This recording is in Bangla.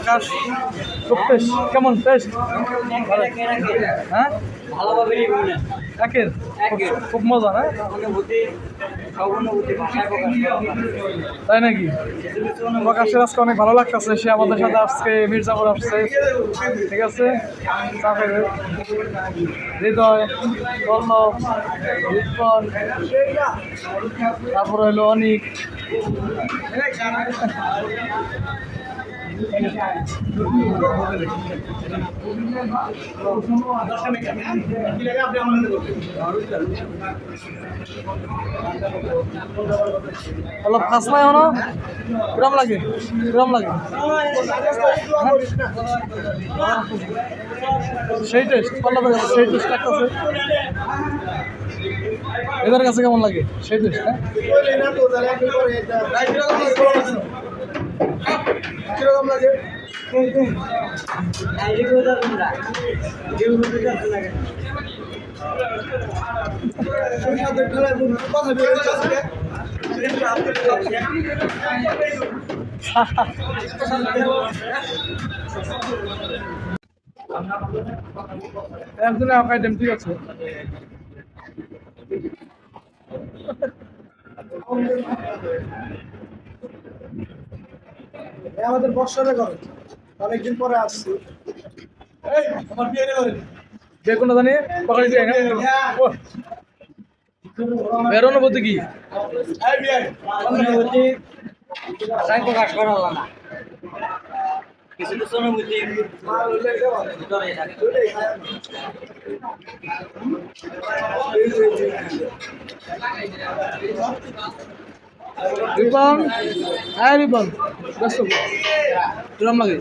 প্রকাশ খুব টেস্ট কেমন টেস্ট হ্যাঁ ভালোভাবে একের খুব মজা না তাই নাকি প্রকাশের আজকে অনেক ভালো লাগতেছে সে আমাদের সাথে আজকে মির্জাপুর আসছে ঠিক আছে হৃদয় পল্লব রিপন তারপর হলো অনিক অলপ খাস নাই হনো কিরম লাগে সেই টেস্ট পল্লবের কাছে সেই টেস্ট লাগতেছে এদের কাছে কেমন লাগে সেই টেস্ট হ্যাঁ কিরকম লাগে একজনে আইটেম ঠিক আছে আমাদের বর্ষারে করে অনেকদিন পরে আসছি আমার বিয়ে বিয়ে কোনটা জানি পকাড়ি দিয়ে বের অনুভূতি কি অনুভূতি প্রকাশ করা হলো না কিছু কিছু অনুভূতি ভিতরে থাকে রিপন হ্যাঁ রিপন ব্যস্ত তোরম লাগে